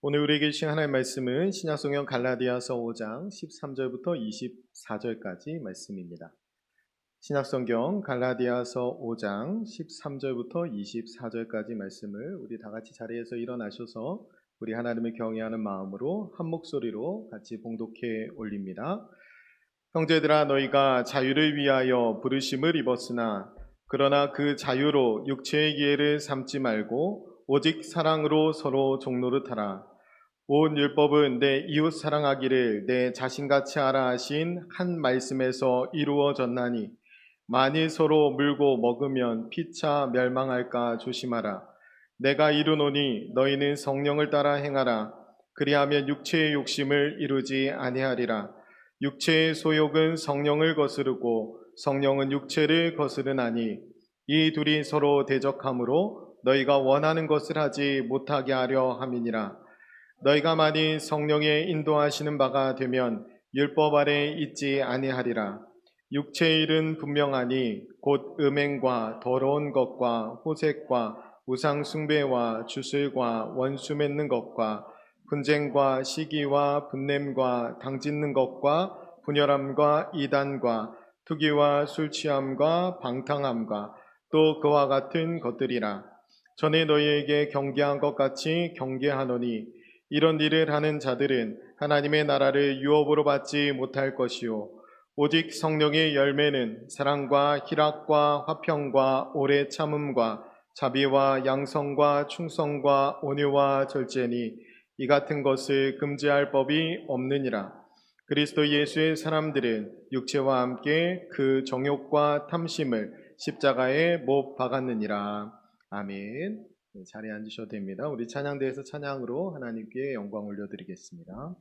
오늘 우리에게 주신 하나님의 말씀은 신약성경 갈라디아서 5장 13절부터 24절까지 말씀입니다. 신약성경 갈라디아서 5장 13절부터 24절까지 말씀을 우리 다 같이 자리에서 일어나셔서 우리 하나님을 경외하는 마음으로 한 목소리로 같이 봉독해 올립니다. 형제들아, 너희가 자유를 위하여 부르심을 입었으나 그러나 그 자유로 육체의 기회를 삼지 말고 오직 사랑으로 서로 종노릇하라. 온 율법은 내 이웃 사랑하기를 내 자신같이 하라 하신 한 말씀에서 이루어졌나니 만일 서로 물고 먹으면 피차 멸망할까 조심하라. 내가 이르노니 너희는 성령을 따라 행하라. 그리하면 육체의 욕심을 이루지 아니하리라. 육체의 소욕은 성령을 거스르고 성령은 육체를 거스르나니 이 둘이 서로 대적하므로 너희가 원하는 것을 하지 못하게 하려 함이니라. 너희가 만일 성령의 인도하시는 바가 되면 율법 아래 있지 아니하리라. 육체의 일은 분명하니 곧 음행과 더러운 것과 호색과 우상 숭배와 주술과 원수 맺는 것과 분쟁과 시기와 분냄과 당짓는 것과 분열함과 이단과 투기와 술 취함과 방탕함과 또 그와 같은 것들이라. 전에 너희에게 경계한 것 같이 경계하노니 이런 일을 하는 자들은 하나님의 나라를 유업으로 받지 못할 것이요 오직 성령의 열매는 사랑과 희락과 화평과 오래 참음과 자비와 양성과 충성과 온유와 절제니 이 같은 것을 금지할 법이 없느니라. 그리스도 예수의 사람들은 육체와 함께 그 정욕과 탐심을 십자가에 못 박았느니라. 아멘. 자리에 앉으셔도 됩니다. 우리 찬양대에서 찬양으로 하나님께 영광 올려드리겠습니다.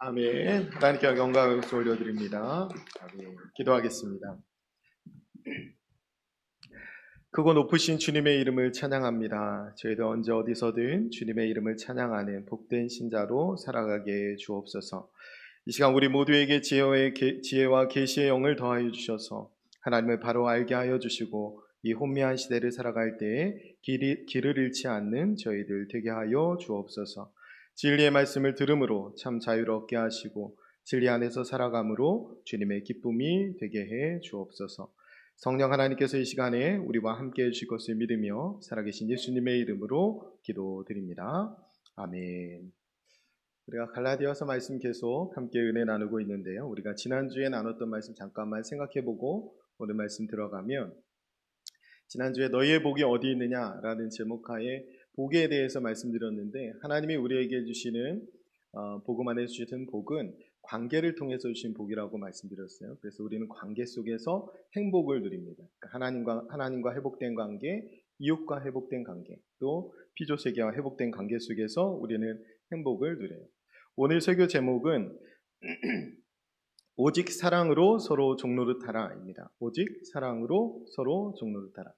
아멘. 하나님께 영광을 올려드립니다. 아멘. 기도하겠습니다. 크고 높으신 주님의 이름을 찬양합니다. 저희도 언제 어디서든 주님의 이름을 찬양하는 복된 신자로 살아가게 주옵소서. 이 시간 우리 모두에게 지혜와 계시의 영을 더하여 주셔서 하나님을 바로 알게 하여 주시고 이 혼미한 시대를 살아갈 때에 길을 잃지 않는 저희들 되게 하여 주옵소서. 진리의 말씀을 들음으로 참 자유를 얻게 하시고 진리 안에서 살아감으로 주님의 기쁨이 되게 해 주옵소서. 성령 하나님께서 이 시간에 우리와 함께 해주실 것을 믿으며 살아계신 예수님의 이름으로 기도드립니다. 아멘. 우리가 갈라디아서 말씀 계속 함께 은혜 나누고 있는데요. 우리가 지난주에 나눴던 말씀 잠깐만 생각해보고 오늘 말씀 들어가면, 지난주에 너희의 복이 어디 있느냐라는 제목하에 복에 대해서 말씀드렸는데, 하나님이 우리에게 주시는 복음 안에 주시는 복은 관계를 통해서 주신 복이라고 말씀드렸어요. 그래서 우리는 관계 속에서 행복을 누립니다. 그러니까 하나님과 회복된 관계, 이웃과 회복된 관계, 또 피조세계와 회복된 관계 속에서 우리는 행복을 누려요. 오늘 설교 제목은 오직 사랑으로 서로 종노릇하라입니다. 오직 사랑으로 서로 종노릇하라.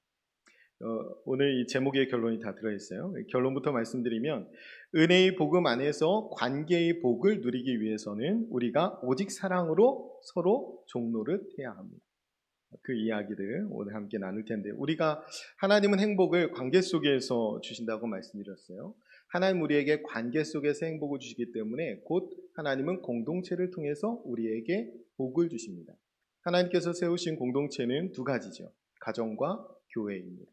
오늘 이 제목의 결론이 다 들어있어요. 결론부터 말씀드리면, 은혜의 복음 안에서 관계의 복을 누리기 위해서는 우리가 오직 사랑으로 서로 종노릇해야 합니다. 그 이야기들 오늘 함께 나눌 텐데, 우리가 하나님은 행복을 관계 속에서 주신다고 말씀드렸어요. 하나님 우리에게 관계 속에서 행복을 주시기 때문에 곧 하나님은 공동체를 통해서 우리에게 복을 주십니다. 하나님께서 세우신 공동체는 두 가지죠. 가정과 교회입니다.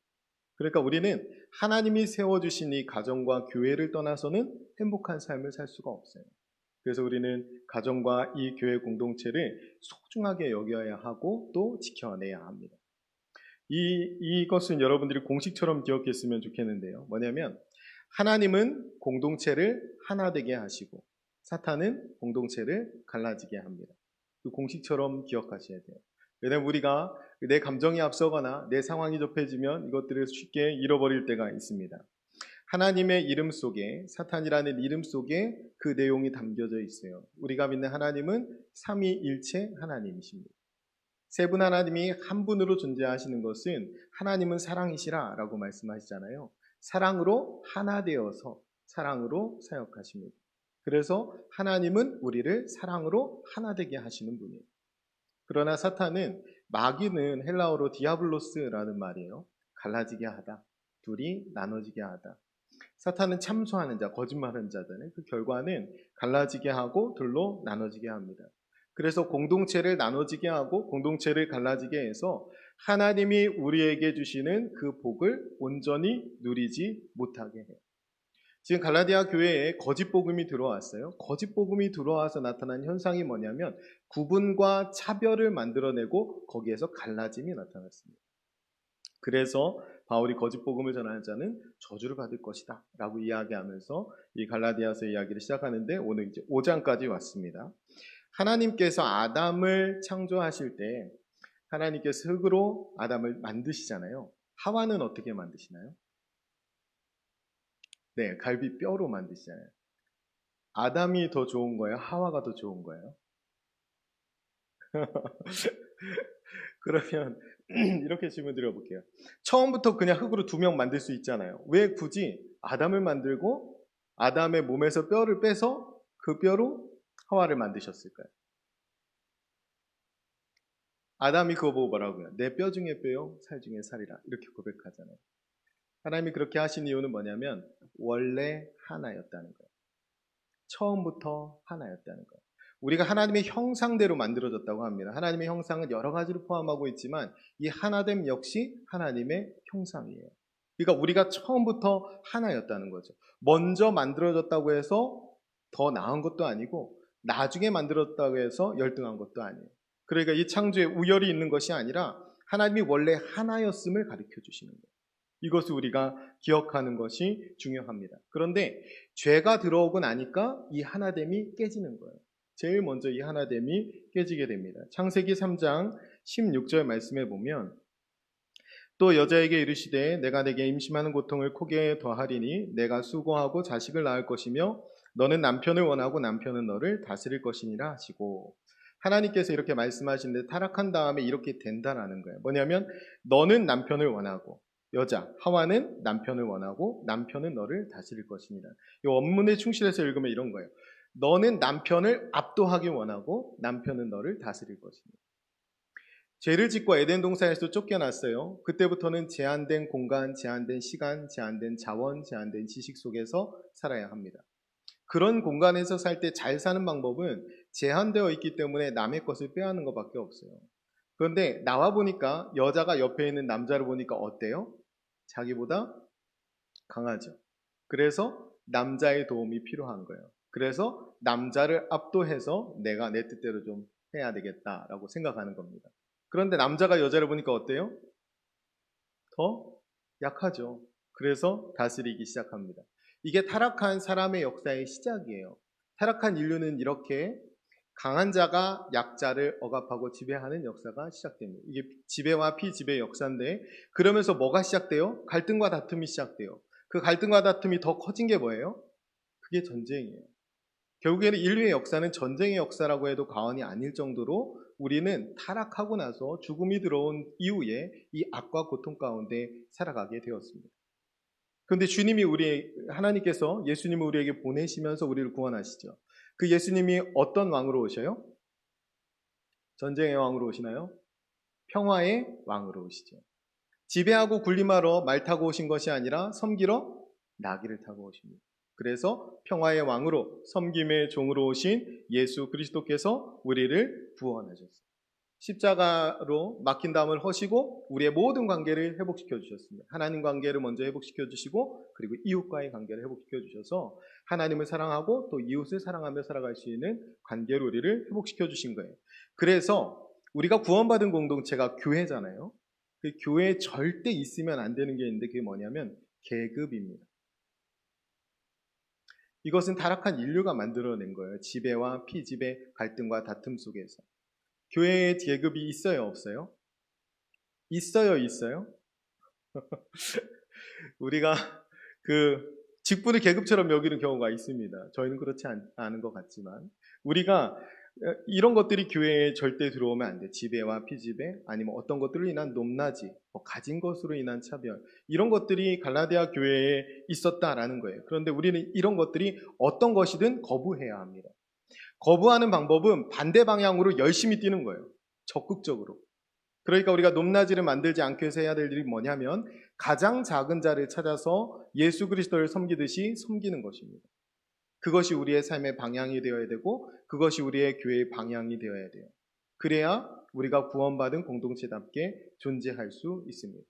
그러니까 우리는 하나님이 세워주신 이 가정과 교회를 떠나서는 행복한 삶을 살 수가 없어요. 그래서 우리는 가정과 이 교회 공동체를 소중하게 여겨야 하고 또 지켜내야 합니다. 이것은 여러분들이 공식처럼 기억했으면 좋겠는데요. 뭐냐면, 하나님은 공동체를 하나 되게 하시고 사탄은 공동체를 갈라지게 합니다. 그 공식처럼 기억하셔야 돼요. 왜냐하면 우리가 내 감정이 앞서거나 내 상황이 좁혀지면 이것들을 쉽게 잃어버릴 때가 있습니다. 하나님의 이름 속에, 사탄이라는 이름 속에 그 내용이 담겨져 있어요. 우리가 믿는 하나님은 삼위일체 하나님이십니다. 세 분 하나님이 한 분으로 존재하시는 것은 하나님은 사랑이시라 라고 말씀하시잖아요. 사랑으로 하나 되어서 사랑으로 사역하십니다. 그래서 하나님은 우리를 사랑으로 하나 되게 하시는 분이에요. 그러나 사탄은, 마귀는 헬라어로 디아블로스라는 말이에요. 갈라지게 하다, 둘이 나눠지게 하다. 사탄은 참소하는 자, 거짓말하는 자잖아요. 그 결과는 갈라지게 하고 둘로 나눠지게 합니다. 그래서 공동체를 나눠지게 하고 공동체를 갈라지게 해서 하나님이 우리에게 주시는 그 복을 온전히 누리지 못하게 해요. 지금 갈라디아 교회에 거짓 복음이 들어왔어요. 거짓 복음이 들어와서 나타난 현상이 뭐냐면, 구분과 차별을 만들어내고 거기에서 갈라짐이 나타났습니다. 그래서 바울이 거짓 복음을 전하는 자는 저주를 받을 것이다 라고 이야기하면서 이 갈라디아서 이야기를 시작하는데, 오늘 이제 5장까지 왔습니다. 하나님께서 아담을 창조하실 때 하나님께서 흙으로 아담을 만드시잖아요. 하와는 어떻게 만드시나요? 네, 갈비뼈로 만드시잖아요. 아담이 더 좋은 거예요? 하와가 더 좋은 거예요? 그러면 이렇게 질문 드려볼게요. 처음부터 그냥 흙으로 두 명 만들 수 있잖아요. 왜 굳이 아담을 만들고 아담의 몸에서 뼈를 빼서 그 뼈로 하와를 만드셨을까요? 아담이 그거 보고 뭐라고요? 내 뼈 중에 뼈요, 살 중에 살이라, 이렇게 고백하잖아요. 하나님이 그렇게 하신 이유는 뭐냐면, 원래 하나였다는 거예요. 처음부터 하나였다는 거예요. 우리가 하나님의 형상대로 만들어졌다고 합니다. 하나님의 형상은 여러 가지를 포함하고 있지만 이 하나됨 역시 하나님의 형상이에요. 그러니까 우리가 처음부터 하나였다는 거죠. 먼저 만들어졌다고 해서 더 나은 것도 아니고 나중에 만들었다고 해서 열등한 것도 아니에요. 그러니까 이 창조에 우열이 있는 것이 아니라 하나님이 원래 하나였음을 가르쳐 주시는 거예요. 이것을 우리가 기억하는 것이 중요합니다. 그런데 죄가 들어오고 나니까 이 하나됨이 깨지는 거예요. 제일 먼저 이 하나됨이 깨지게 됩니다. 창세기 3장 16절 말씀에 보면, 또 여자에게 이르시되 내가 내게 임신하는 고통을 크게 더하리니 내가 수고하고 자식을 낳을 것이며 너는 남편을 원하고 남편은 너를 다스릴 것이니라 하시고, 하나님께서 이렇게 말씀하시는데 타락한 다음에 이렇게 된다라는 거예요. 뭐냐면 너는 남편을 원하고, 여자 하와는 남편을 원하고 남편은 너를 다스릴 것이니라. 이 원문에 충실해서 읽으면 이런 거예요. 너는 남편을 압도하기 원하고 남편은 너를 다스릴 것이니라. 죄를 짓고 에덴 동산에서 쫓겨났어요. 그때부터는 제한된 공간, 제한된 시간, 제한된 자원, 제한된 지식 속에서 살아야 합니다. 그런 공간에서 살 때 잘 사는 방법은 제한되어 있기 때문에 남의 것을 빼앗는 것밖에 없어요. 그런데 나와 보니까 여자가 옆에 있는 남자를 보니까 어때요? 자기보다 강하죠. 그래서 남자의 도움이 필요한 거예요. 그래서 남자를 압도해서 내가 내 뜻대로 좀 해야 되겠다라고 생각하는 겁니다. 그런데 남자가 여자를 보니까 어때요? 더 약하죠. 그래서 다스리기 시작합니다. 이게 타락한 사람의 역사의 시작이에요. 타락한 인류는 이렇게 강한 자가 약자를 억압하고 지배하는 역사가 시작됩니다. 이게 지배와 피지배의 역사인데, 그러면서 뭐가 시작돼요? 갈등과 다툼이 시작돼요. 그 갈등과 다툼이 더 커진 게 뭐예요? 그게 전쟁이에요. 결국에는 인류의 역사는 전쟁의 역사라고 해도 과언이 아닐 정도로 우리는 타락하고 나서 죽음이 들어온 이후에 이 악과 고통 가운데 살아가게 되었습니다. 그런데 하나님께서 예수님을 우리에게 보내시면서 우리를 구원하시죠. 그 예수님이 어떤 왕으로 오셔요? 전쟁의 왕으로 오시나요? 평화의 왕으로 오시죠. 지배하고 군림하러 말 타고 오신 것이 아니라 섬기러 나귀를 타고 오십니다. 그래서 평화의 왕으로 섬김의 종으로 오신 예수 그리스도께서 우리를 구원하셨어요. 십자가로 막힌 담을 허시고 우리의 모든 관계를 회복시켜 주셨습니다. 하나님 관계를 먼저 회복시켜 주시고, 그리고 이웃과의 관계를 회복시켜 주셔서 하나님을 사랑하고 또 이웃을 사랑하며 살아갈 수 있는 관계로 우리를 회복시켜 주신 거예요. 그래서 우리가 구원받은 공동체가 교회잖아요. 그 교회에 절대 있으면 안 되는 게 있는데, 그게 뭐냐면 계급입니다. 이것은 타락한 인류가 만들어낸 거예요. 지배와 피지배, 갈등과 다툼 속에서. 교회의 계급이 있어요, 없어요? 있어요? 우리가 직분을 계급처럼 여기는 경우가 있습니다. 저희는 그렇지 않은 것 같지만, 우리가 이런 것들이 교회에 절대 들어오면 안 돼. 지배와 피지배, 아니면 어떤 것들로 인한 높낮이, 가진 것으로 인한 차별, 이런 것들이 갈라디아 교회에 있었다라는 거예요. 그런데 우리는 이런 것들이 어떤 것이든 거부해야 합니다. 거부하는 방법은 반대 방향으로 열심히 뛰는 거예요. 적극적으로. 그러니까 우리가 높낮이를 만들지 않기 위해서 해야 될 일이 뭐냐면 가장 작은 자를 찾아서 예수 그리스도를 섬기듯이 섬기는 것입니다. 그것이 우리의 삶의 방향이 되어야 되고, 그것이 우리의 교회의 방향이 되어야 돼요. 그래야 우리가 구원받은 공동체답게 존재할 수 있습니다.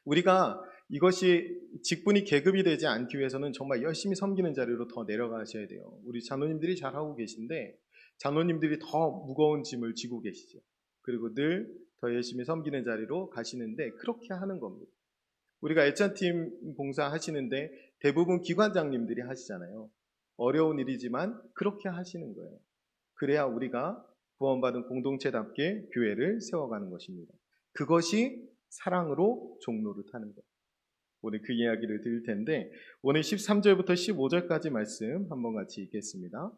우리가 이것이 직분이 계급이 되지 않기 위해서는 정말 열심히 섬기는 자리로 더 내려가셔야 돼요. 우리 장로님들이 잘하고 계신데 장로님들이 더 무거운 짐을 지고 계시죠. 그리고 늘 더 열심히 섬기는 자리로 가시는데, 그렇게 하는 겁니다. 우리가 애찬팀 봉사하시는데 대부분 기관장님들이 하시잖아요. 어려운 일이지만 그렇게 하시는 거예요. 그래야 우리가 구원받은 공동체답게 교회를 세워가는 것입니다. 그것이 사랑으로 종로를 타는 거예요. 오늘 그 이야기를 드릴 텐데, 오늘 13절부터 15절까지 말씀 한번 같이 읽겠습니다.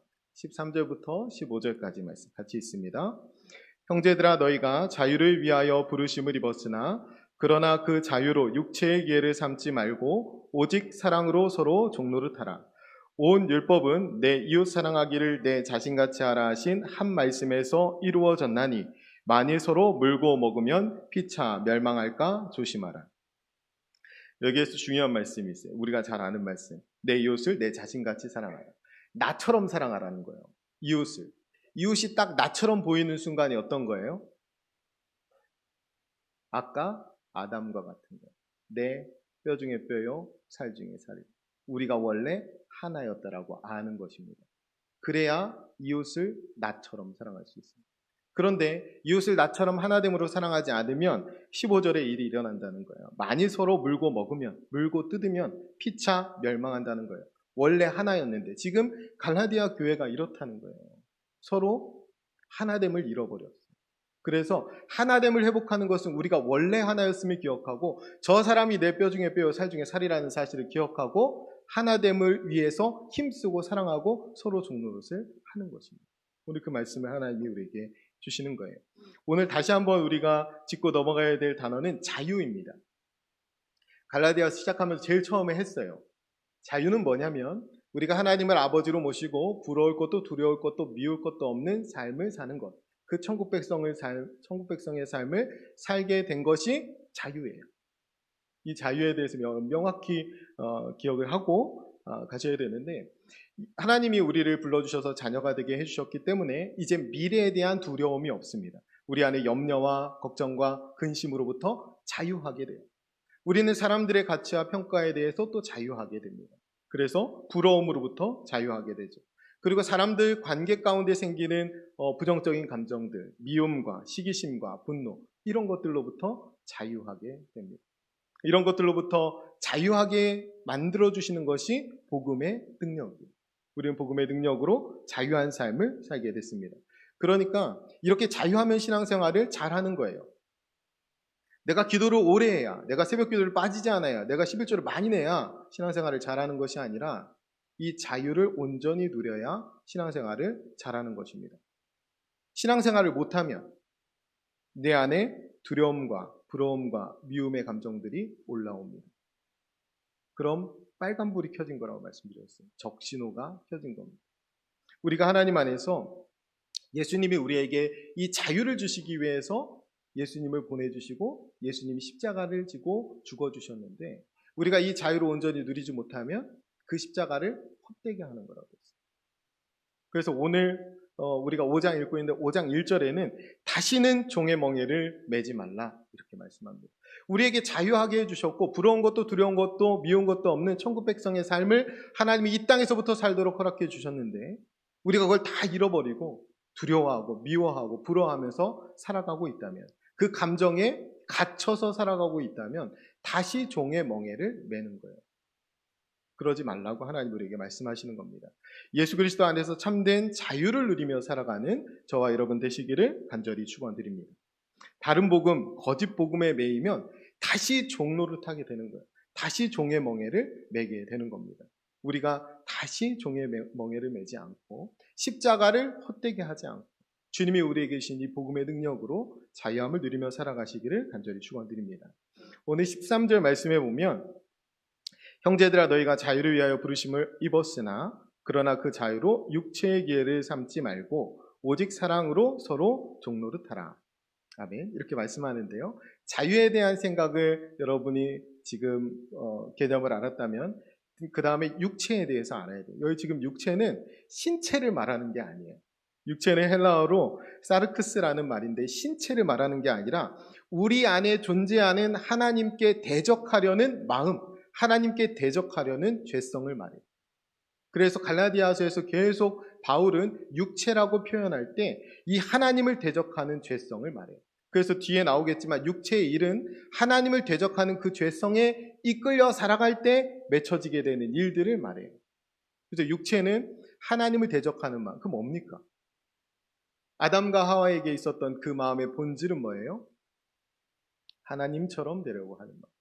13절부터 15절까지 말씀 같이 읽습니다. 형제들아, 너희가 자유를 위하여 부르심을 입었으나 그러나 그 자유로 육체의 기회를 삼지 말고 오직 사랑으로 서로 종로를 타라. 온 율법은 내 이웃 사랑하기를 내 자신같이 하라 하신 한 말씀에서 이루어졌나니 만일 서로 물고 먹으면 피차 멸망할까 조심하라. 여기에서 중요한 말씀이 있어요. 우리가 잘 아는 말씀. 내 이웃을 내 자신같이 사랑하라. 나처럼 사랑하라는 거예요. 이웃을. 이웃이 딱 나처럼 보이는 순간이 어떤 거예요? 아까 아담과 같은 거예요. 내 뼈 중에 뼈요, 살 중에 살이. 우리가 원래 하나였다라고 아는 것입니다. 그래야 이웃을 나처럼 사랑할 수 있습니다. 그런데 이웃을 나처럼 하나됨으로 사랑하지 않으면 15절에 일이 일어난다는 거예요. 만일 서로 물고 먹으면, 물고 뜯으면 피차 멸망한다는 거예요. 원래 하나였는데 지금 갈라디아 교회가 이렇다는 거예요. 서로 하나됨을 잃어버렸어요. 그래서 하나됨을 회복하는 것은 우리가 원래 하나였음을 기억하고, 저 사람이 내 뼈 중에 뼈요 살 중에 살이라는 사실을 기억하고 하나됨을 위해서 힘쓰고 사랑하고 서로 종노릇을 하는 것입니다. 오늘 그 말씀을 하나님이 우리에게 주시는 거예요. 오늘 다시 한번 우리가 짚고 넘어가야 될 단어는 자유입니다. 갈라디아서 시작하면서 제일 처음에 했어요. 자유는 뭐냐면 우리가 하나님을 아버지로 모시고 부러울 것도 두려울 것도 미울 것도 없는 삶을 사는 것. 그 천국 백성의 삶을 살게 된 것이 자유예요. 이 자유에 대해서 명확히 기억을 하고 가셔야 되는데, 하나님이 우리를 불러주셔서 자녀가 되게 해주셨기 때문에 이제 미래에 대한 두려움이 없습니다. 우리 안에 염려와 걱정과 근심으로부터 자유하게 돼요. 우리는 사람들의 가치와 평가에 대해서 또 자유하게 됩니다. 그래서 부러움으로부터 자유하게 되죠. 그리고 사람들 관계 가운데 생기는 부정적인 감정들, 미움과 시기심과 분노, 이런 것들로부터 자유하게 됩니다. 이런 것들로부터 자유하게 만들어주시는 것이 복음의 능력이에요. 우리는 복음의 능력으로 자유한 삶을 살게 됐습니다. 그러니까 이렇게 자유하면 신앙생활을 잘하는 거예요. 내가 기도를 오래 해야, 내가 새벽 기도를 빠지지 않아야, 내가 11조를 많이 내야 신앙생활을 잘하는 것이 아니라 이 자유를 온전히 누려야 신앙생활을 잘하는 것입니다. 신앙생활을 못하면 내 안에 두려움과 부러움과 미움의 감정들이 올라옵니다. 그럼 빨간불이 켜진 거라고 말씀드렸어요. 적신호가 켜진 겁니다. 우리가 하나님 안에서 예수님이 우리에게 이 자유를 주시기 위해서 예수님을 보내주시고 예수님이 십자가를 지고 죽어주셨는데, 우리가 이 자유를 온전히 누리지 못하면 그 십자가를 헛되게 하는 거라고 했어요. 그래서 오늘 우리가 5장 읽고 있는데 5장 1절에는 다시는 종의 멍에를 매지 말라 이렇게 말씀합니다. 우리에게 자유하게 해주셨고 부러운 것도 두려운 것도 미운 것도 없는 천국 백성의 삶을 하나님이 이 땅에서부터 살도록 허락해 주셨는데, 우리가 그걸 다 잃어버리고 두려워하고 미워하고 부러워하면서 살아가고 있다면, 그 감정에 갇혀서 살아가고 있다면 다시 종의 멍에를 매는 거예요. 그러지 말라고 하나님 우리에게 말씀하시는 겁니다. 예수 그리스도 안에서 참된 자유를 누리며 살아가는 저와 여러분 되시기를 간절히 축원드립니다. 다른 복음, 거짓 복음에 매이면 다시 종노릇하게 되는 거예요. 다시 종의 멍에를 매게 되는 겁니다. 우리가 다시 종의 멍에를 매지 않고 십자가를 헛되게 하지 않고 주님이 우리에게 주신 이 복음의 능력으로 자유함을 누리며 살아가시기를 간절히 축원드립니다. 오늘 13절 말씀에 보면 형제들아 너희가 자유를 위하여 부르심을 입었으나 그러나 그 자유로 육체의 기회를 삼지 말고 오직 사랑으로 서로 종노릇하라. 아멘. 이렇게 말씀하는데요. 자유에 대한 생각을 여러분이 지금 개념을 알았다면 그 다음에 육체에 대해서 알아야 돼요. 여기 지금 육체는 신체를 말하는 게 아니에요. 육체는 헬라어로 사르크스라는 말인데 신체를 말하는 게 아니라 우리 안에 존재하는 하나님께 대적하려는 마음, 하나님께 대적하려는 죄성을 말해요. 그래서 갈라디아서에서 계속 바울은 육체라고 표현할 때 이 하나님을 대적하는 죄성을 말해요. 그래서 뒤에 나오겠지만 육체의 일은 하나님을 대적하는 그 죄성에 이끌려 살아갈 때 맺혀지게 되는 일들을 말해요. 그래서 육체는 하나님을 대적하는 마음, 그 뭡니까? 아담과 하와에게 있었던 그 마음의 본질은 뭐예요? 하나님처럼 되려고 하는 마음.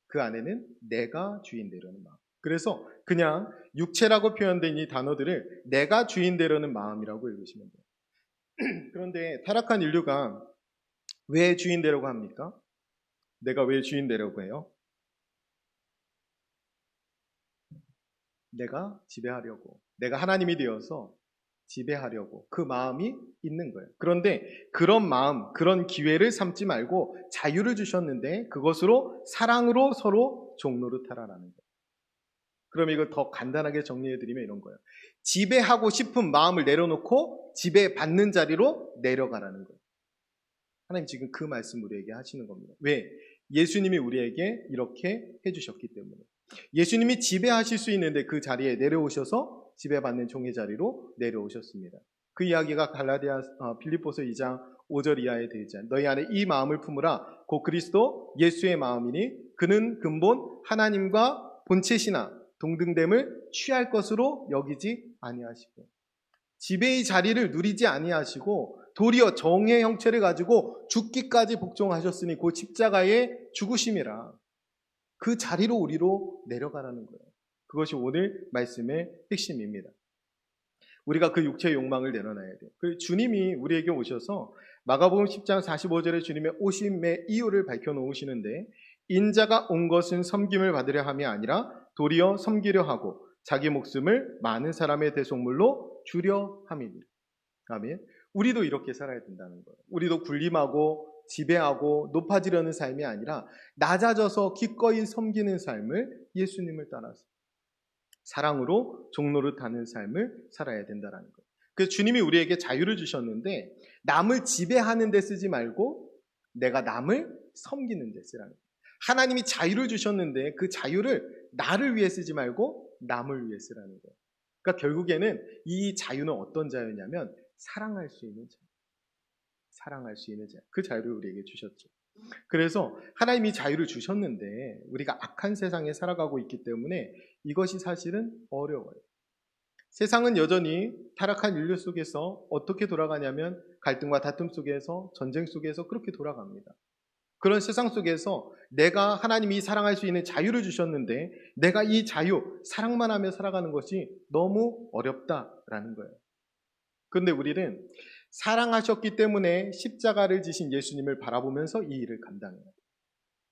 그 안에는 내가 주인 되려는 마음. 그래서 그냥 육체라고 표현된 이 단어들을 내가 주인 되려는 마음이라고 읽으시면 돼요. 그런데 타락한 인류가 왜 주인 되려고 합니까? 내가 왜 주인 되려고 해요? 내가 지배하려고, 내가 하나님이 되어서 지배하려고 그 마음이 있는 거예요. 그런데 그런 마음, 그런 기회를 삼지 말고 자유를 주셨는데 그것으로 사랑으로 서로 종노릇하라라는 거예요. 그럼 이걸 더 간단하게 정리해드리면 이런 거예요. 지배하고 싶은 마음을 내려놓고 지배받는 자리로 내려가라는 거예요. 하나님 지금 그 말씀 우리에게 하시는 겁니다. 왜? 예수님이 우리에게 이렇게 해주셨기 때문에. 예수님이 지배하실 수 있는데 그 자리에 내려오셔서 지배받는 종의 자리로 내려오셨습니다. 그 이야기가 빌립보서 2장 5절 이하에 되어 있잖아요. 너희 안에 이 마음을 품으라. 곧 그리스도 예수의 마음이니 그는 근본 하나님과 본체시나 동등됨을 취할 것으로 여기지 아니하시고, 지배의 자리를 누리지 아니하시고 도리어 정의 형체를 가지고 죽기까지 복종하셨으니 곧 십자가의 죽으심이라. 그 자리로 우리로 내려가라는 거예요. 그것이 오늘 말씀의 핵심입니다. 우리가 그 육체의 욕망을 내려놔야 돼요. 그 주님이 우리에게 오셔서 마가복음 10장 45절에 주님의 오심의 이유를 밝혀놓으시는데 인자가 온 것은 섬김을 받으려 함이 아니라 도리어 섬기려 하고 자기 목숨을 많은 사람의 대속물로 주려 함이니. 아멘. 우리도 이렇게 살아야 된다는 거예요. 우리도 군림하고 지배하고 높아지려는 삶이 아니라 낮아져서 기꺼이 섬기는 삶을 예수님을 따라서 사랑으로 종노릇하는 삶을 살아야 된다는 거예요. 그래서 주님이 우리에게 자유를 주셨는데 남을 지배하는 데 쓰지 말고 내가 남을 섬기는 데 쓰라는 거예요. 하나님이 자유를 주셨는데 그 자유를 나를 위해 쓰지 말고 남을 위해 쓰라는 거예요. 그러니까 결국에는 이 자유는 어떤 자유냐면 사랑할 수 있는 자유. 사랑할 수 있는 자유. 그 자유를 우리에게 주셨죠. 그래서 하나님이 자유를 주셨는데 우리가 악한 세상에 살아가고 있기 때문에 이것이 사실은 어려워요. 세상은 여전히 타락한 인류 속에서 어떻게 돌아가냐면 갈등과 다툼 속에서 전쟁 속에서 그렇게 돌아갑니다. 그런 세상 속에서 내가 하나님이 사랑할 수 있는 자유를 주셨는데 내가 이 자유, 사랑만 하며 살아가는 것이 너무 어렵다라는 거예요. 그런데 우리는 사랑하셨기 때문에 십자가를 지신 예수님을 바라보면서 이 일을 감당해요.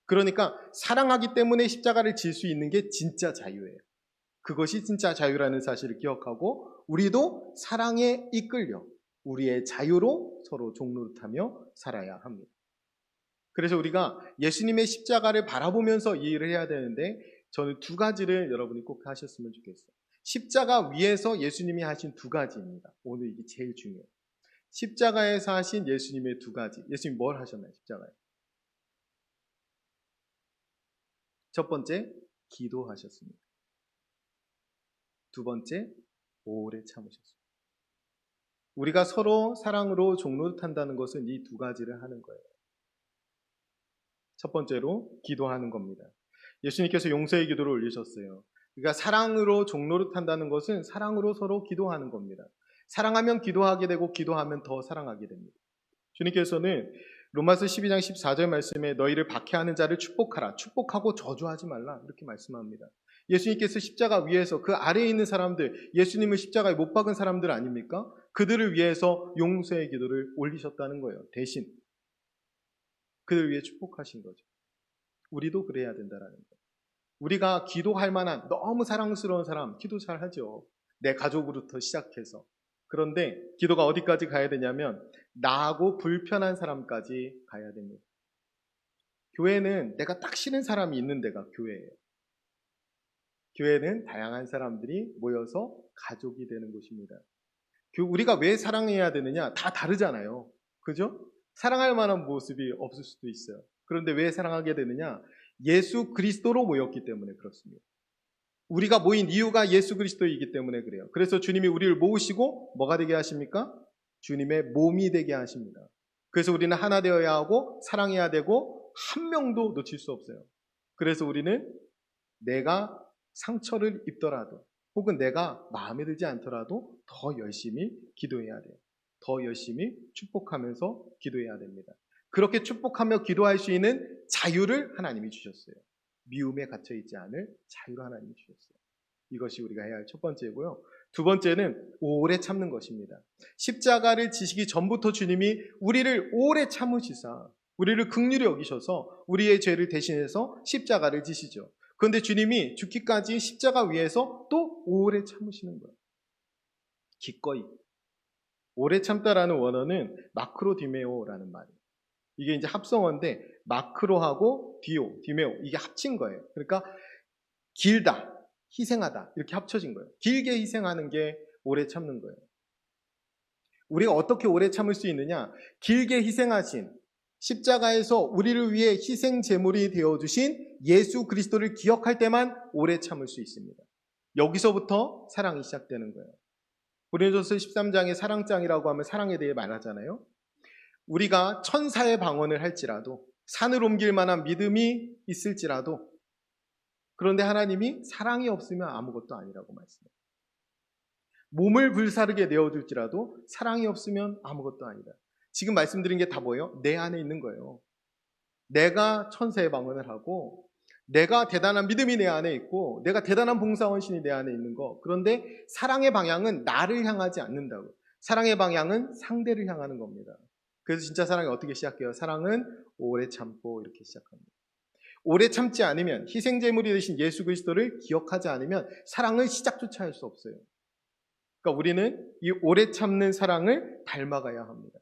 그러니까 사랑하기 때문에 십자가를 질 수 있는 게 진짜 자유예요. 그것이 진짜 자유라는 사실을 기억하고 우리도 사랑에 이끌려 우리의 자유로 서로 종노릇하며 살아야 합니다. 그래서 우리가 예수님의 십자가를 바라보면서 이 일을 해야 되는데 저는 두 가지를 여러분이 꼭 하셨으면 좋겠어요. 십자가 위에서 예수님이 하신 두 가지입니다. 오늘 이게 제일 중요해요. 십자가에서 하신 예수님의 두 가지. 예수님 뭘 하셨나요? 십자가에. 첫 번째, 기도하셨습니다. 두 번째, 오래 참으셨습니다. 우리가 서로 사랑으로 종노릇한다는 것은 이 두 가지를 하는 거예요. 첫 번째로 기도하는 겁니다. 예수님께서 용서의 기도를 올리셨어요. 그러니까 사랑으로 종노릇한다는 것은 사랑으로 서로 기도하는 겁니다. 사랑하면 기도하게 되고 기도하면 더 사랑하게 됩니다. 주님께서는 로마서 12장 14절 말씀에 너희를 박해하는 자를 축복하라. 축복하고 저주하지 말라. 이렇게 말씀합니다. 예수님께서 십자가 위에서 그 아래에 있는 사람들, 예수님을 십자가에 못 박은 사람들 아닙니까? 그들을 위해서 용서의 기도를 올리셨다는 거예요. 대신 그들을 위해 축복하신 거죠. 우리도 그래야 된다는 거예요. 우리가 기도할 만한 너무 사랑스러운 사람 기도 잘 하죠. 내 가족으로부터 시작해서. 그런데 기도가 어디까지 가야 되냐면 나하고 불편한 사람까지 가야 됩니다. 교회는 내가 딱 싫은 사람이 있는 데가 교회예요. 교회는 다양한 사람들이 모여서 가족이 되는 곳입니다. 우리가 왜 사랑해야 되느냐? 다 다르잖아요. 그죠? 사랑할 만한 모습이 없을 수도 있어요. 그런데 왜 사랑하게 되느냐? 예수 그리스도로 모였기 때문에 그렇습니다. 우리가 모인 이유가 예수 그리스도이기 때문에 그래요. 그래서 주님이 우리를 모으시고 뭐가 되게 하십니까? 주님의 몸이 되게 하십니다. 그래서 우리는 하나 되어야 하고 사랑해야 되고 한 명도 놓칠 수 없어요. 그래서 우리는 내가 상처를 입더라도 혹은 내가 마음에 들지 않더라도 더 열심히 기도해야 돼요. 더 열심히 축복하면서 기도해야 됩니다. 그렇게 축복하며 기도할 수 있는 자유를 하나님이 주셨어요. 미움에 갇혀있지 않을 자유를 하나님이 주셨어요. 이것이 우리가 해야 할 첫 번째고요. 두 번째는 오래 참는 것입니다. 십자가를 지시기 전부터 주님이 우리를 오래 참으시사 우리를 긍휼히 여기셔서 우리의 죄를 대신해서 십자가를 지시죠. 그런데 주님이 죽기까지 십자가 위에서 또 오래 참으시는 거예요. 기꺼이. 오래 참다라는 원어는 마크로디메오라는 말이에요. 이게 이제 합성어인데 마크로하고 디메오 이게 합친 거예요. 그러니까 길다, 희생하다 이렇게 합쳐진 거예요. 길게 희생하는 게 오래 참는 거예요. 우리가 어떻게 오래 참을 수 있느냐? 길게 희생하신 십자가에서 우리를 위해 희생 제물이 되어주신 예수 그리스도를 기억할 때만 오래 참을 수 있습니다. 여기서부터 사랑이 시작되는 거예요. 고린도전서 13장에 사랑장이라고 하면 사랑에 대해 말하잖아요. 우리가 천사의 방언을 할지라도 산을 옮길 만한 믿음이 있을지라도 그런데 하나님이 사랑이 없으면 아무것도 아니라고 말씀해요. 몸을 불사르게 내어줄지라도 사랑이 없으면 아무것도 아니다. 지금 말씀드린 게 다 뭐예요? 내 안에 있는 거예요. 내가 천사의 방언을 하고 내가 대단한 믿음이 내 안에 있고 내가 대단한 봉사원신이 내 안에 있는 거. 그런데 사랑의 방향은 나를 향하지 않는다고. 사랑의 방향은 상대를 향하는 겁니다. 그래서 진짜 사랑이 어떻게 시작해요? 사랑은 오래 참고 이렇게 시작합니다. 오래 참지 않으면, 희생제물이 되신 예수 그리스도를 기억하지 않으면 사랑을 시작조차 할 수 없어요. 그러니까 우리는 이 오래 참는 사랑을 닮아가야 합니다.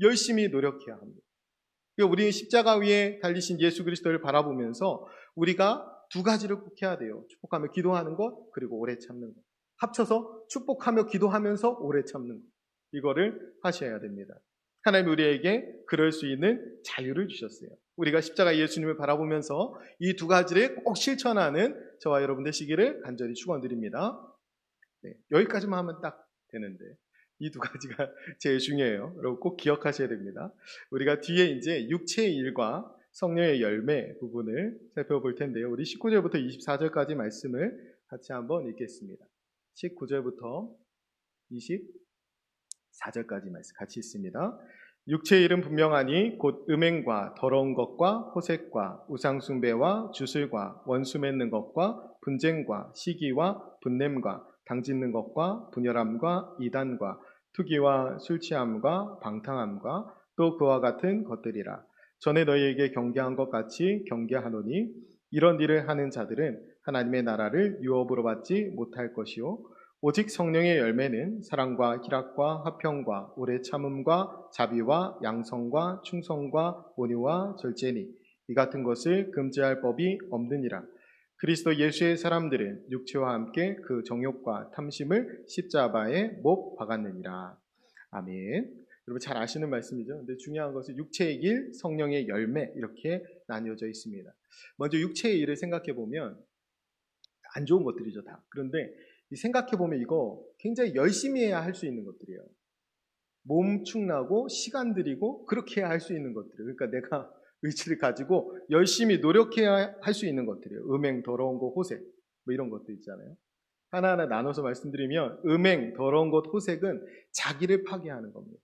열심히 노력해야 합니다. 그러니까 우리는 십자가 위에 달리신 예수 그리스도를 바라보면서 우리가 두 가지를 꼭 해야 돼요. 축복하며 기도하는 것, 그리고 오래 참는 것. 합쳐서 축복하며 기도하면서 오래 참는 것. 이거를 하셔야 됩니다. 하나님 우리에게 그럴 수 있는 자유를 주셨어요. 우리가 십자가 예수님을 바라보면서 이 두 가지를 꼭 실천하는 저와 여러분 되시기를 간절히 축원드립니다. 네, 여기까지만 하면 딱 되는데 이 두 가지가 제일 중요해요. 여러분 꼭 기억하셔야 됩니다. 우리가 뒤에 이제 육체의 일과 성령의 열매 부분을 살펴볼 텐데요. 우리 19절부터 24절까지 말씀을 같이 한번 읽겠습니다. 19절부터 24절까지 말씀 같이 읽습니다. 육체의 일은 분명하니 곧 음행과 더러운 것과 호색과 우상숭배와 주술과 원수 맺는 것과 분쟁과 시기와 분냄과 당짓는 것과 분열함과 이단과 투기와 술취함과 방탕함과 또 그와 같은 것들이라. 전에 너희에게 경계한 것 같이 경계하노니 이런 일을 하는 자들은 하나님의 나라를 유업으로 받지 못할 것이요 오직 성령의 열매는 사랑과 희락과 화평과 오래 참음과 자비와 양성과 충성과 온유와 절제니 이 같은 것을 금지할 법이 없느니라. 그리스도 예수의 사람들은 육체와 함께 그 정욕과 탐심을 십자가에 못 박았느니라. 아멘. 여러분 잘 아시는 말씀이죠. 근데 중요한 것은 육체의 일, 성령의 열매 이렇게 나뉘어져 있습니다. 먼저 육체의 일을 생각해 보면 안 좋은 것들이죠 다. 그런데 생각해 보면 이거 굉장히 열심히 해야 할 수 있는 것들이에요. 몸 축나고 시간 들이고 그렇게 해야 할 수 있는 것들. 그러니까 내가 의지를 가지고 열심히 노력해야 할 수 있는 것들이에요. 음행, 더러운 것, 호색 뭐 이런 것도 있잖아요. 하나하나 나눠서 말씀드리면 음행, 더러운 것, 호색은 자기를 파괴하는 겁니다.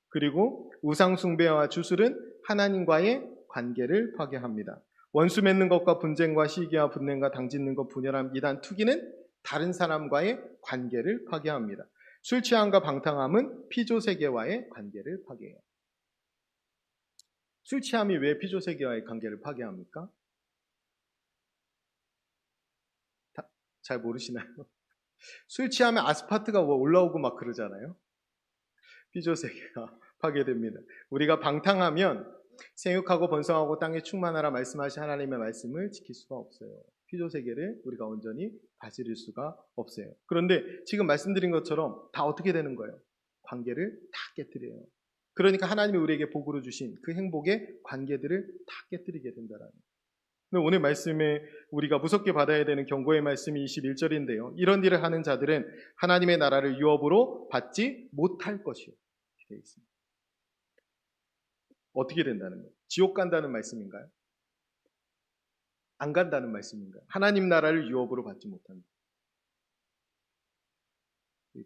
그리고 우상 숭배와 주술은 하나님과의 관계를 파괴합니다. 원수 맺는 것과 분쟁과 시기와 분냄과 당짓는 것, 분열함, 이단, 투기는 다른 사람과의 관계를 파괴합니다. 술 취함과 방탕함은 피조세계와의 관계를 파괴해요. 술 취함이 왜 피조세계와의 관계를 파괴합니까? 잘 모르시나요? 술 취하면 아스파트가 올라오고 막 그러잖아요. 피조세계가 파괴됩니다. 우리가 방탕하면 생육하고 번성하고 땅에 충만하라 말씀하신 하나님의 말씀을 지킬 수가 없어요. 피조세계를 우리가 온전히 다스릴 수가 없어요. 그런데 지금 말씀드린 것처럼 다 어떻게 되는 거예요? 관계를 다 깨뜨려요. 그러니까 하나님이 우리에게 복으로 주신 그 행복의 관계들을 다 깨뜨리게 된다라는 거예요. 오늘 말씀에 우리가 무섭게 받아야 되는 경고의 말씀이 21절인데요. 이런 일을 하는 자들은 하나님의 나라를 유업으로 받지 못할 것이요. 되어 있습니다. 어떻게 된다는 거예요? 지옥 간다는 말씀인가요? 안 간다는 말씀인가요? 하나님 나라를 유업으로 받지 못한다.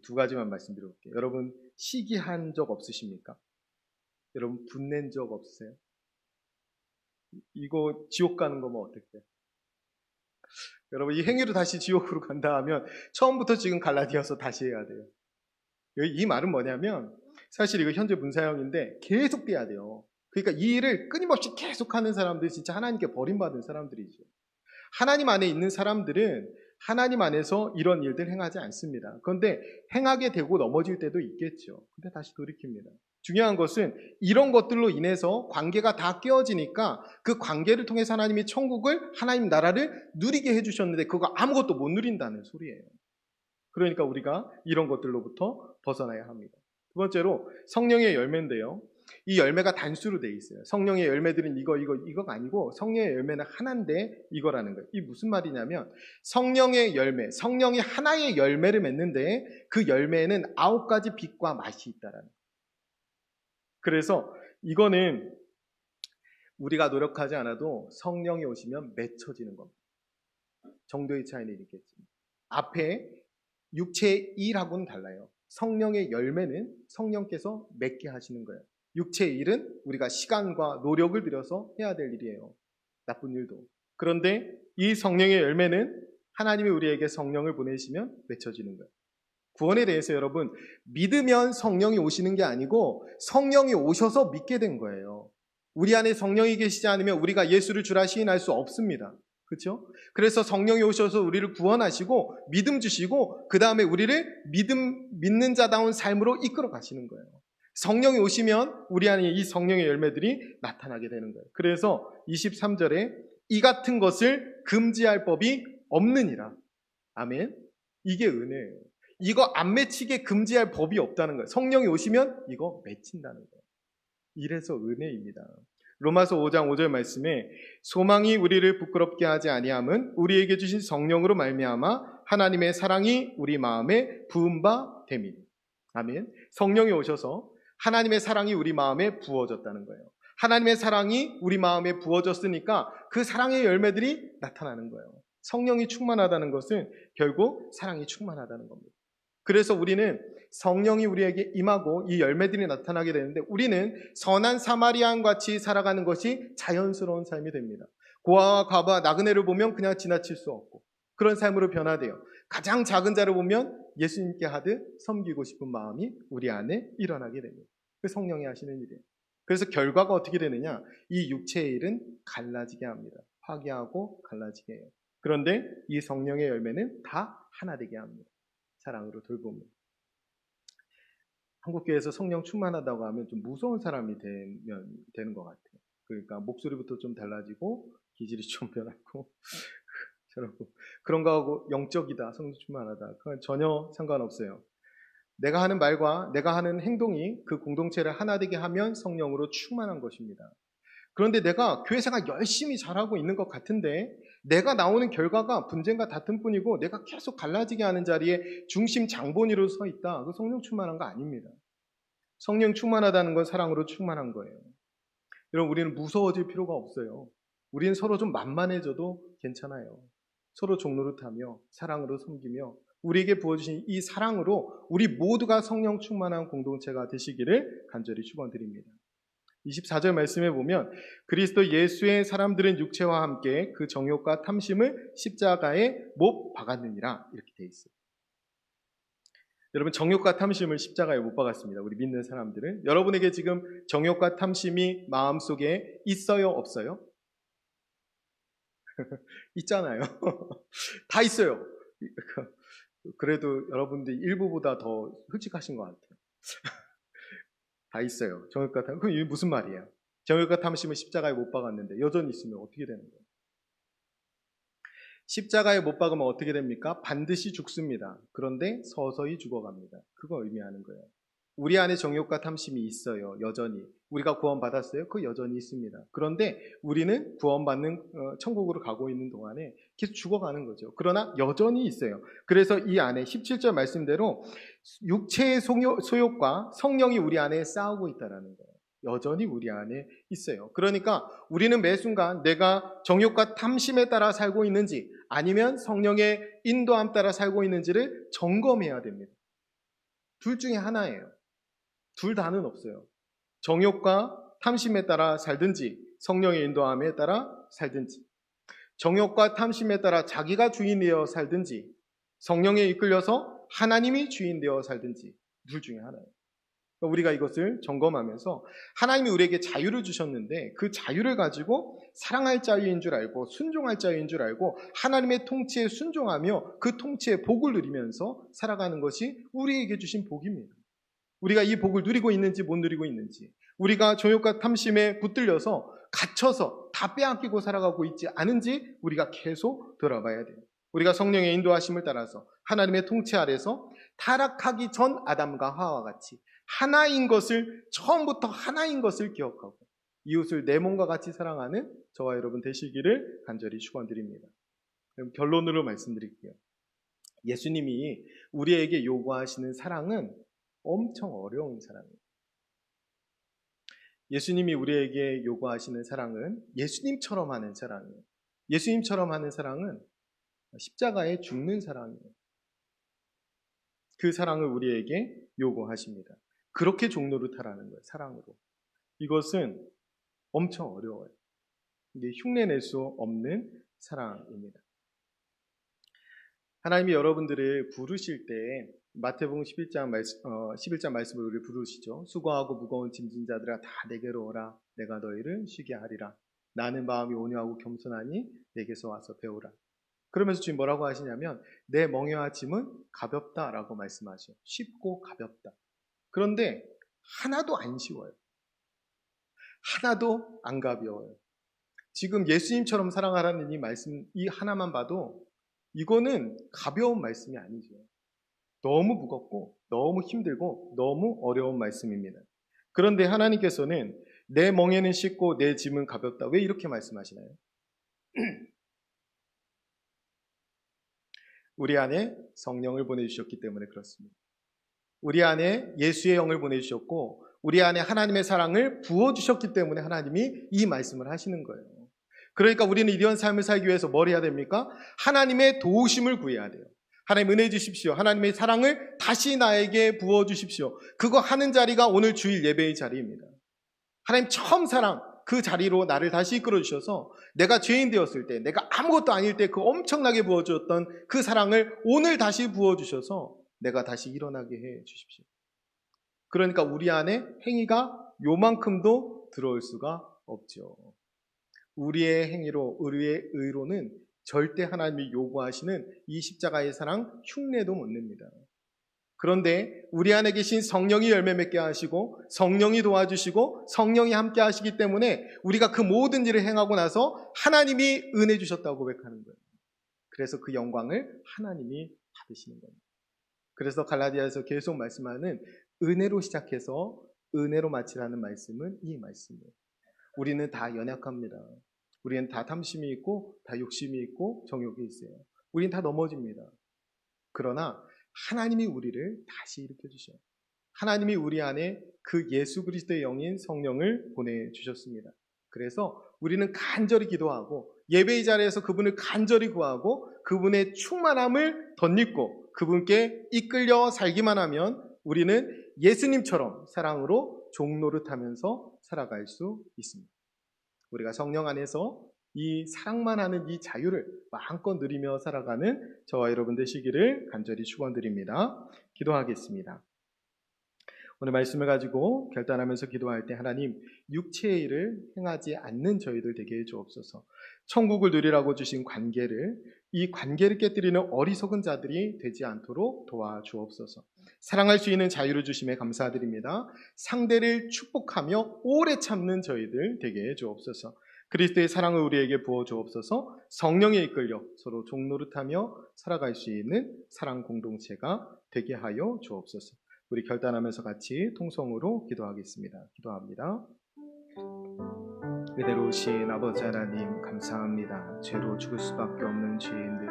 두 가지만 말씀드려볼게요. 여러분 시기한 적 없으십니까? 여러분 분낸 적 없으세요? 이거 지옥 가는 거면 어떡해요? 여러분 이 행위로 다시 지옥으로 간다 하면 처음부터 지금 갈라디아서 다시 해야 돼요. 이 말은 뭐냐면 사실 이거 현재 문사형인데 계속 돼야 돼요. 그러니까 이 일을 끊임없이 계속하는 사람들이 진짜 하나님께 버림받은 사람들이죠. 하나님 안에 있는 사람들은 하나님 안에서 이런 일들 행하지 않습니다. 그런데 행하게 되고 넘어질 때도 있겠죠. 근데 다시 돌이킵니다. 중요한 것은 이런 것들로 인해서 관계가 다 깨어지니까 그 관계를 통해서 하나님이 천국을, 하나님 나라를 누리게 해주셨는데 그거 아무것도 못 누린다는 소리예요. 그러니까 우리가 이런 것들로부터 벗어나야 합니다. 두 번째로 성령의 열매인데요. 이 열매가 단수로 돼 있어요. 성령의 열매들은 이거가 아니고 성령의 열매는 하나인데 이거라는 거예요. 이 무슨 말이냐면 성령의 열매, 성령이 하나의 열매를 맺는데 그 열매에는 9가지 빛과 맛이 있다라는 거예요. 그래서 이거는 우리가 노력하지 않아도 성령이 오시면 맺혀지는 겁니다. 정도의 차이는 있겠지만 앞에 육체의 일하고는 달라요. 성령의 열매는 성령께서 맺게 하시는 거예요. 육체의 일은 우리가 시간과 노력을 들여서 해야 될 일이에요. 나쁜 일도. 그런데 이 성령의 열매는 하나님이 우리에게 성령을 보내시면 맺혀지는 거예요. 구원에 대해서 여러분, 믿으면 성령이 오시는 게 아니고 성령이 오셔서 믿게 된 거예요. 우리 안에 성령이 계시지 않으면 우리가 예수를 주라 시인할 수 없습니다. 그렇죠? 그래서 성령이 오셔서 우리를 구원하시고 믿음 주시고 그 다음에 우리를 믿는 자다운 삶으로 이끌어 가시는 거예요. 성령이 오시면 우리 안에 이 성령의 열매들이 나타나게 되는 거예요. 그래서 23절에 이 같은 것을 금지할 법이 없느니라. 아멘. 이게 은혜예요. 이거 안 맺히게 금지할 법이 없다는 거예요. 성령이 오시면 이거 맺힌다는 거예요. 이래서 은혜입니다. 로마서 5장 5절 말씀에 소망이 우리를 부끄럽게 하지 아니함은 우리에게 주신 성령으로 말미암아 하나님의 사랑이 우리 마음에 부은 바 됨이니. 아멘. 성령이 오셔서 하나님의 사랑이 우리 마음에 부어졌다는 거예요. 하나님의 사랑이 우리 마음에 부어졌으니까 그 사랑의 열매들이 나타나는 거예요. 성령이 충만하다는 것은 결국 사랑이 충만하다는 겁니다. 그래서 우리는 성령이 우리에게 임하고 이 열매들이 나타나게 되는데 우리는 선한 사마리아인 같이 살아가는 것이 자연스러운 삶이 됩니다. 고아와 과부와 나그네를 보면 그냥 지나칠 수 없고 그런 삶으로 변화돼요. 가장 작은 자를 보면 예수님께 하듯 섬기고 싶은 마음이 우리 안에 일어나게 됩니다. 그 성령이 하시는 일이에요. 그래서 결과가 어떻게 되느냐? 이 육체의 일은 갈라지게 합니다. 파괴하고 갈라지게 해요. 그런데 이 성령의 열매는 다 하나 되게 합니다. 사랑으로 돌봅니다. 한국교회에서 성령 충만하다고 하면 좀 무서운 사람이 되는 것 같아요. 그러니까 목소리부터 좀 달라지고 기질이 좀 변하고 그런 거하고 영적이다, 성령 충만하다. 그건 전혀 상관없어요. 내가 하는 말과 내가 하는 행동이 그 공동체를 하나 되게 하면 성령으로 충만한 것입니다. 그런데 내가 교회 생활 열심히 잘하고 있는 것 같은데 내가 나오는 결과가 분쟁과 다툼뿐이고 내가 계속 갈라지게 하는 자리에 중심 장본인으로 서 있다. 그 성령 충만한 거 아닙니다. 성령 충만하다는 건 사랑으로 충만한 거예요. 여러분, 우리는 무서워질 필요가 없어요. 우리는 서로 좀 만만해져도 괜찮아요. 서로 종노릇하며 사랑으로 섬기며 우리에게 부어주신 이 사랑으로 우리 모두가 성령 충만한 공동체가 되시기를 간절히 축원드립니다. 24절 말씀에 보면 그리스도 예수의 사람들은 육체와 함께 그 정욕과 탐심을 십자가에 못 박았느니라 이렇게 돼 있어요. 여러분, 정욕과 탐심을 십자가에 못 박았습니다. 우리 믿는 사람들은. 여러분에게 지금 정욕과 탐심이 마음속에 있어요, 없어요? 있잖아요. 다 있어요. 그래도 여러분들이 일부보다 더 솔직하신 것 같아요. 다 있어요. 정욕과 탐심. 그럼 이게 무슨 말이에요? 정욕과 탐심을 십자가에 못 박았는데 여전히 있으면 어떻게 되는 거예요? 십자가에 못 박으면 어떻게 됩니까? 반드시 죽습니다. 그런데 서서히 죽어갑니다. 그거 의미하는 거예요. 우리 안에 정욕과 탐심이 있어요. 여전히. 우리가 구원받았어요? 그거 여전히 있습니다. 그런데 우리는 구원받는 천국으로 가고 있는 동안에 계속 죽어가는 거죠. 그러나 여전히 있어요. 그래서 이 안에 17절 말씀대로 육체의 소욕과 성령이 우리 안에 싸우고 있다는 거예요. 여전히 우리 안에 있어요. 그러니까 우리는 매 순간 내가 정욕과 탐심에 따라 살고 있는지 아니면 성령의 인도함 따라 살고 있는지를 점검해야 됩니다. 둘 중에 하나예요. 둘 다는 없어요. 정욕과 탐심에 따라 살든지 성령의 인도함에 따라 살든지 정욕과 탐심에 따라 자기가 주인 되어 살든지 성령에 이끌려서 하나님이 주인 되어 살든지 둘 중에 하나예요. 우리가 이것을 점검하면서 하나님이 우리에게 자유를 주셨는데 그 자유를 가지고 사랑할 자유인 줄 알고 순종할 자유인 줄 알고 하나님의 통치에 순종하며 그 통치의 복을 누리면서 살아가는 것이 우리에게 주신 복입니다. 우리가 이 복을 누리고 있는지 못 누리고 있는지 우리가 정욕과 탐심에 붙들려서 갇혀서 다 빼앗기고 살아가고 있지 않은지 우리가 계속 돌아봐야 돼요. 우리가 성령의 인도하심을 따라서 하나님의 통치 아래서 타락하기 전 아담과 하와와 같이 하나인 것을 처음부터 하나인 것을 기억하고 이웃을 내 몸과 같이 사랑하는 저와 여러분 되시기를 간절히 축원드립니다. 그럼 결론으로 말씀드릴게요. 예수님이 우리에게 요구하시는 사랑은 엄청 어려운 사랑이에요. 예수님이 우리에게 요구하시는 사랑은 예수님처럼 하는 사랑이에요. 예수님처럼 하는 사랑은 십자가에 죽는 사랑이에요. 그 사랑을 우리에게 요구하십니다. 그렇게 종노릇하라는 거예요. 사랑으로. 이것은 엄청 어려워요. 이게 흉내낼 수 없는 사랑입니다. 하나님이 여러분들을 부르실 때 마태복음 11장 말씀을 우리 부르시죠. 수고하고 무거운 짐진 자들아 다 내게로 오라. 내가 너희를 쉬게 하리라. 나는 마음이 온유하고 겸손하니 내게서 와서 배우라. 그러면서 주님 뭐라고 하시냐면 내 멍에와 짐은 가볍다라고 말씀하셔요. 쉽고 가볍다. 그런데 하나도 안 쉬워요. 하나도 안 가벼워요. 지금 예수님처럼 사랑하라는 이 말씀 이 하나만 봐도 이거는 가벼운 말씀이 아니죠. 너무 무겁고 너무 힘들고 너무 어려운 말씀입니다. 그런데 하나님께서는 내 멍에는 쉽고 내 짐은 가볍다. 왜 이렇게 말씀하시나요? 우리 안에 성령을 보내주셨기 때문에 그렇습니다. 우리 안에 예수의 영을 보내주셨고 우리 안에 하나님의 사랑을 부어주셨기 때문에 하나님이 이 말씀을 하시는 거예요. 그러니까 우리는 이런 삶을 살기 위해서 뭘 해야 됩니까? 하나님의 도우심을 구해야 돼요. 하나님 은혜 주십시오. 하나님의 사랑을 다시 나에게 부어주십시오. 그거 하는 자리가 오늘 주일 예배의 자리입니다. 하나님 처음 사랑 그 자리로 나를 다시 이끌어 주셔서 내가 죄인 되었을 때 내가 아무것도 아닐 때 그 엄청나게 부어주었던 그 사랑을 오늘 다시 부어주셔서 내가 다시 일어나게 해 주십시오. 그러니까 우리 안에 행위가 요만큼도 들어올 수가 없죠. 우리의 행위로 우리의 의로는 절대 하나님이 요구하시는 이 십자가의 사랑 흉내도 못 냅니다. 그런데 우리 안에 계신 성령이 열매 맺게 하시고 성령이 도와주시고 성령이 함께 하시기 때문에 우리가 그 모든 일을 행하고 나서 하나님이 은혜 주셨다고 고백하는 거예요. 그래서 그 영광을 하나님이 받으시는 겁니다. 그래서 갈라디아에서 계속 말씀하는 은혜로 시작해서 은혜로 마치라는 말씀은 이 말씀이에요. 우리는 다 연약합니다. 우리는 다 탐심이 있고 다 욕심이 있고 정욕이 있어요. 우리는 다 넘어집니다. 그러나 하나님이 우리를 다시 일으켜주셔요. 하나님이 우리 안에 그 예수 그리스도의 영인 성령을 보내주셨습니다. 그래서 우리는 간절히 기도하고 예배의 자리에서 그분을 간절히 구하고 그분의 충만함을 덧입고 그분께 이끌려 살기만 하면 우리는 예수님처럼 사랑으로 종노릇하면서 살아갈 수 있습니다. 우리가 성령 안에서 이 사랑만 하는 이 자유를 마음껏 누리며 살아가는 저와 여러분 되시기를 간절히 축원드립니다. 기도하겠습니다. 오늘 말씀을 가지고 결단하면서 기도할 때 하나님 육체의 일을 행하지 않는 저희들 되게 해 주옵소서. 천국을 누리라고 주신 관계를 이 관계를 깨뜨리는 어리석은 자들이 되지 않도록 도와주옵소서. 사랑할 수 있는 자유를 주심에 감사드립니다. 상대를 축복하며 오래 참는 저희들 되게 해 주옵소서. 그리스도의 사랑을 우리에게 부어 주옵소서. 성령에 이끌려 서로 종노릇하며 살아갈 수 있는 사랑 공동체가 되게 하여 주옵소서. 우리 결단하면서 같이 통성으로 기도하겠습니다. 기도합니다. 은혜로우신 아버지 하나님 감사합니다. 죄로 죽을 수밖에 없는 죄인들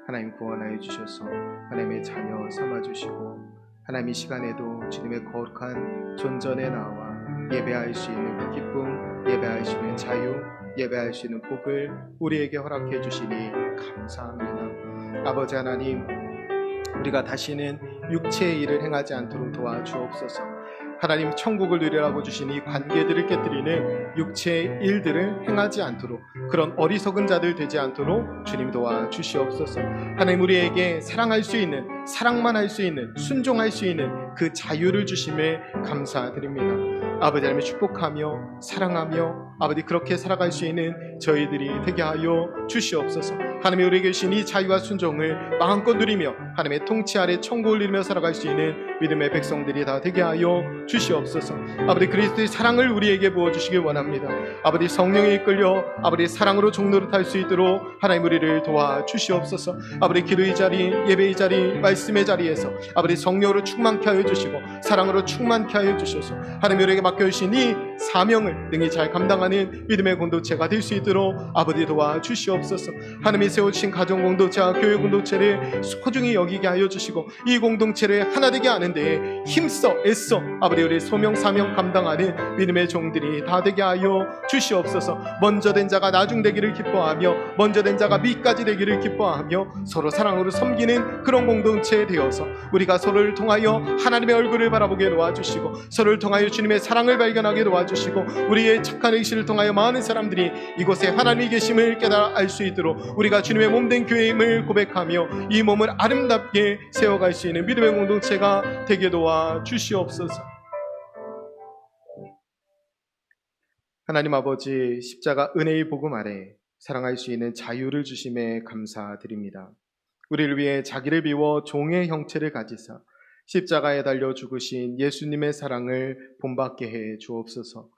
하나님 구원하여 주셔서 하나님의 자녀 삼아주시고 하나님 이 시간에도 주님의 거룩한 존전에 나와 예배할 수 있는 그 기쁨, 예배할 수 있는 자유, 예배할 수 있는 복을 우리에게 허락해 주시니 감사합니다. 아버지 하나님 우리가 다시는 육체의 일을 행하지 않도록 도와주옵소서. 하나님 천국을 누리라고 주신 이 관계들을 깨뜨리는 육체의 일들을 행하지 않도록 그런 어리석은 자들 되지 않도록 주님 도와주시옵소서. 하나님 우리에게 사랑할 수 있는 사랑만 할 수 있는 순종할 수 있는 그 자유를 주심에 감사드립니다. 아버지 하나님 축복하며 사랑하며 아버지 그렇게 살아갈 수 있는 저희들이 되게 하여 주시옵소서. 하나님이 우리에게 주신 이 자유와 순종을 마음껏 누리며 하나님의 통치 아래 천국을 누리며 살아갈 수 있는 믿음의 백성들이 다 되게 하여 주시옵소서. 아버지 그리스도의 사랑을 우리에게 부어주시길 원합니다. 아버지 성령에 이끌려 아버지 사랑으로 종노릇할 수 있도록 하나님 우리를 도와주시옵소서. 아버지 기도의 자리 예배의 자리 말씀의 자리에서 아버지 성령으로 충만케 하여 주시고 사랑으로 충만케 하여 주셔서 하나님 우리에게 맡겨주신 이 사명을 능히 잘 감당하는 믿음의 공동체가 될 수 있도록 아버지 도와주시옵소서. 하나님이 세우신 가정 공동체와 교회 공동체를 소중히 여기게 하여 주시고 이 공동체를 하나 되게 하는데 힘써 애써 아버지 우리 소명 사명 감당하는 믿음의 종들이 다 되게 하여 주시옵소서. 먼저 된 자가 나중 되기를 기뻐하며 먼저 된 자가 밑까지 되기를 기뻐하며 서로 사랑으로 섬기는 그런 공동체 되어서 우리가 서로를 통하여 하나님의 얼굴을 바라보게 도와주시고 서로를 통하여 주님의 사랑을 발견하게 도와주시고 도와주시고 우리의 착한 의식을 통하여 많은 사람들이 이곳에 하나님이 계심을 깨달아 알 수 있도록 우리가 주님의 몸된 교회임을 고백하며 이 몸을 아름답게 세워갈 수 있는 믿음의 공동체가 되게 도와 주시옵소서. 하나님 아버지, 십자가 은혜의 복음 아래 사랑할 수 있는 자유를 주심에 감사드립니다. 우리를 위해 자기를 비워 종의 형체를 가지사 십자가에 달려 죽으신 예수님의 사랑을 본받게 해 주옵소서.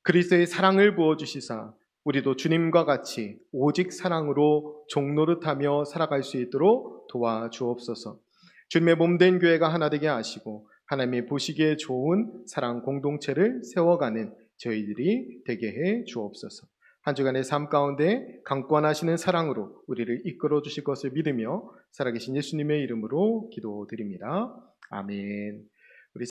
그리스도의 사랑을 부어주시사 우리도 주님과 같이 오직 사랑으로 종노릇하며 살아갈 수 있도록 도와주옵소서. 주님의 몸된 교회가 하나 되게 하시고 하나님이 보시기에 좋은 사랑 공동체를 세워가는 저희들이 되게 해 주옵소서. 한 주간의 삶 가운데 강권하시는 사랑으로 우리를 이끌어 주실 것을 믿으며 살아계신 예수님의 이름으로 기도드립니다. 아멘.